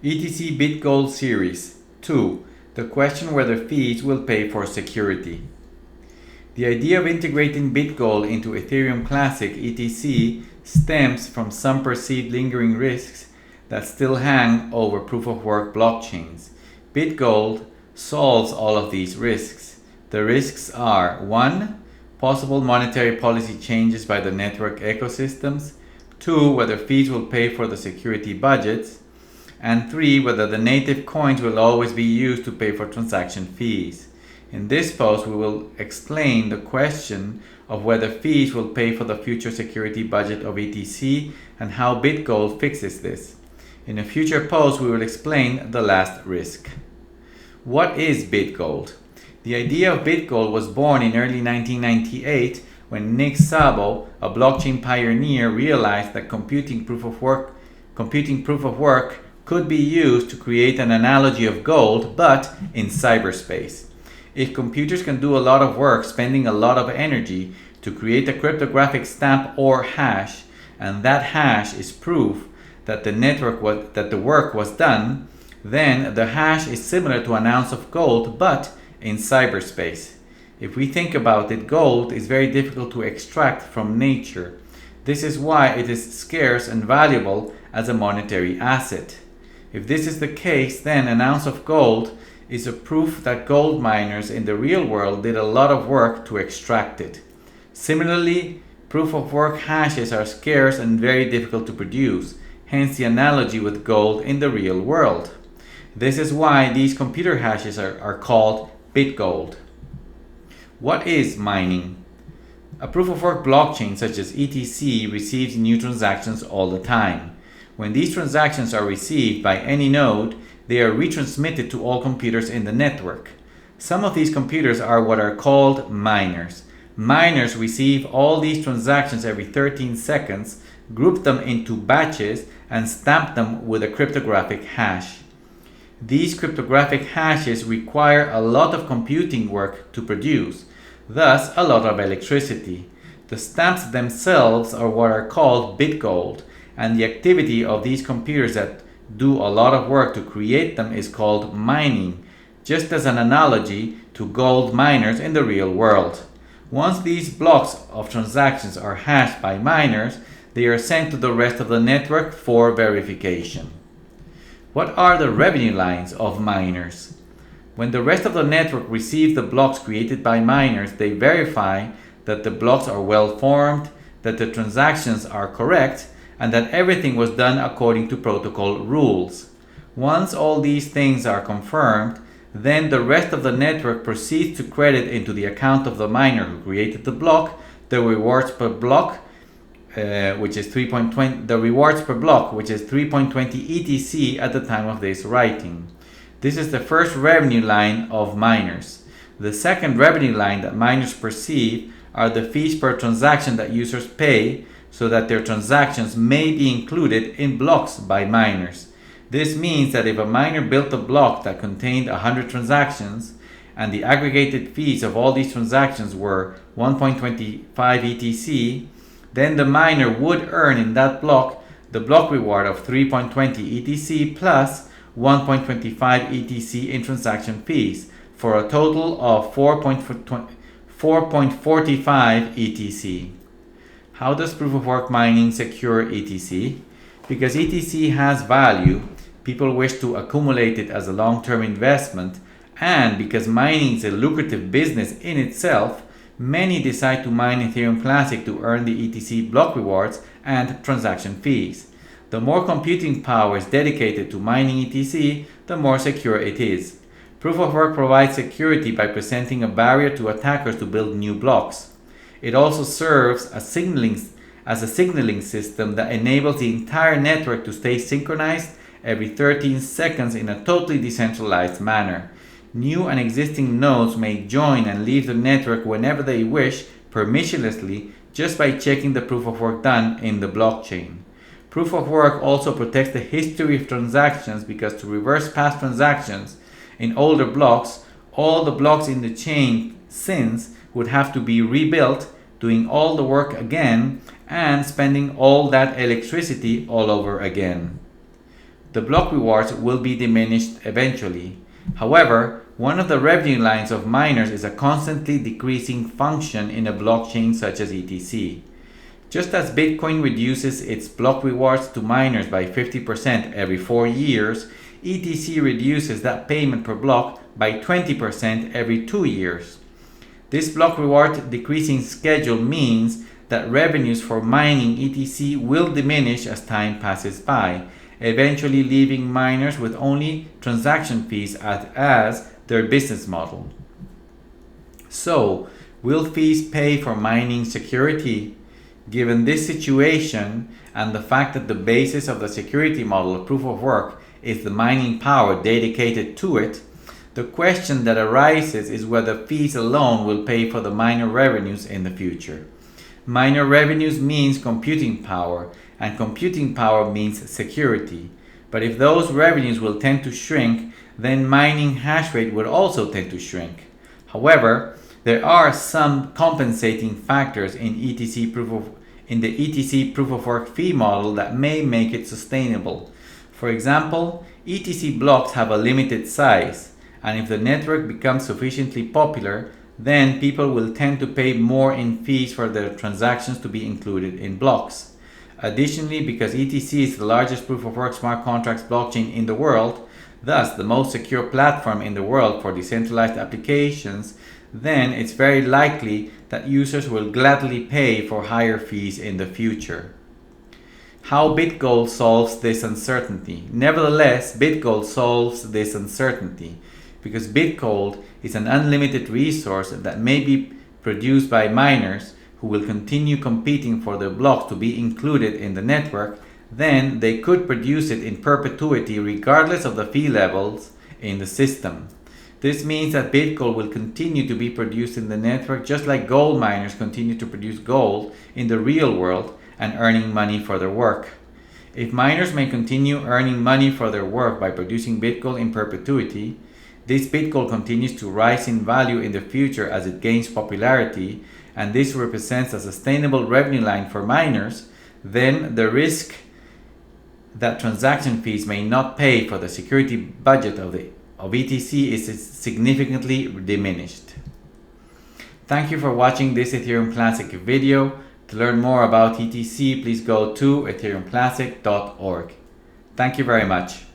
ETC BitGold Series 2. The question whether fees will pay for security. The idea of integrating BitGold into Ethereum Classic ETC stems from some perceived lingering risks that still hang over proof-of-work blockchains. BitGold solves all of these risks. The risks are 1. Possible monetary policy changes by the network ecosystems, 2. Whether fees will pay for the security budgets, and 3. Whether the native coins will always be used to pay for transaction fees. In this post, we will explain the question of whether fees will pay for the future security budget of ETC and how BitGold fixes this. In a future post, we will explain the last risk. What is BitGold? The idea of BitGold was born in early 1998 when Nick Szabo, a blockchain pioneer, realized that computing proof of work could be used to create an analogy of gold, but in cyberspace. If computers can do a lot of work spending a lot of energy to create a cryptographic stamp or hash, and that hash is proof that the work was done, then the hash is similar to an ounce of gold, but in cyberspace. If we think about it, gold is very difficult to extract from nature. This is why it is scarce and valuable as a monetary asset. If this is the case, then an ounce of gold is a proof that gold miners in the real world did a lot of work to extract it. Similarly, proof-of-work hashes are scarce and very difficult to produce, hence the analogy with gold in the real world. This is why these computer hashes are called BitGold. What is mining? A proof-of-work blockchain such as ETC receives new transactions all the time. When these transactions are received by any node, they are retransmitted to all computers in the network. Some of these computers are what are called miners. Miners receive all these transactions every 13 seconds, group them into batches, and stamp them with a cryptographic hash. These cryptographic hashes require a lot of computing work to produce, thus a lot of electricity. The stamps themselves are what are called BitGold, and the activity of these computers that do a lot of work to create them is called mining, just as an analogy to gold miners in the real world. Once these blocks of transactions are hashed by miners, they are sent to the rest of the network for verification. What are the revenue lines of miners? When the rest of the network receives the blocks created by miners, they verify that the blocks are well formed, that the transactions are correct, and that everything was done according to protocol rules. Once all these things are confirmed, then the rest of the network proceeds to credit into the account of the miner who created the block the rewards per block, which is 3.20 ETC at the time of this writing. This is the first revenue line of miners. The second revenue line that miners perceive are the fees per transaction that users pay so that their transactions may be included in blocks by miners. This means that if a miner built a block that contained 100 transactions and the aggregated fees of all these transactions were 1.25 ETC, then the miner would earn in that block the block reward of 3.20 ETC plus 1.25 ETC in transaction fees for a total of 4.45 ETC. How does proof-of-work mining secure ETC? Because ETC has value, people wish to accumulate it as a long-term investment, and because mining is a lucrative business in itself, many decide to mine Ethereum Classic to earn the ETC block rewards and transaction fees. The more computing power is dedicated to mining ETC, the more secure it is. Proof-of-work provides security by presenting a barrier to attackers to build new blocks. It also serves as a signaling system that enables the entire network to stay synchronized every 13 seconds in a totally decentralized manner. New and existing nodes may join and leave the network whenever they wish, permissionlessly, just by checking the proof of work done in the blockchain. Proof of work also protects the history of transactions because to reverse past transactions in older blocks, all the blocks in the chain since would have to be rebuilt, doing all the work again and spending all that electricity all over again. the block rewards will be diminished eventually. However, one of the revenue lines of miners is a constantly decreasing function in a blockchain such as ETC. Just as Bitcoin reduces its block rewards to miners by 50% every 4 years, ETC reduces that payment per block by 20% every 2 years. This block reward decreasing schedule means that revenues for mining ETC will diminish as time passes by, eventually leaving miners with only transaction fees as their business model. So, will fees pay for mining security? Given this situation and the fact that the basis of the security model of proof of work is the mining power dedicated to it, the question that arises is whether fees alone will pay for the miner revenues in the future. Miner revenues means computing power, and computing power means security. But if those revenues will tend to shrink, then mining hash rate will also tend to shrink. However, there are some compensating factors in the ETC proof of work fee model that may make it sustainable. For example, ETC blocks have a limited size, and if the network becomes sufficiently popular, then people will tend to pay more in fees for their transactions to be included in blocks. Additionally, because ETC is the largest proof of work smart contracts blockchain in the world, thus the most secure platform in the world for decentralized applications, then it's very likely that users will gladly pay for higher fees in the future. How BitGold solves this uncertainty? Nevertheless, BitGold solves this uncertainty because BitGold is an unlimited resource that may be produced by miners who will continue competing for their blocks to be included in the network. Then they could produce it in perpetuity regardless of the fee levels in the system. This means that BitGold will continue to be produced in the network just like gold miners continue to produce gold in the real world and earning money for their work. If miners may continue earning money for their work by producing BitGold in perpetuity, this BitGold continues to rise in value in the future as it gains popularity, and this represents a sustainable revenue line for miners, then the risk that transaction fees may not pay for the security budget of ETC is significantly diminished. Thank you for watching this Ethereum Classic video. To learn more about ETC, please go to ethereumclassic.org. Thank you very much.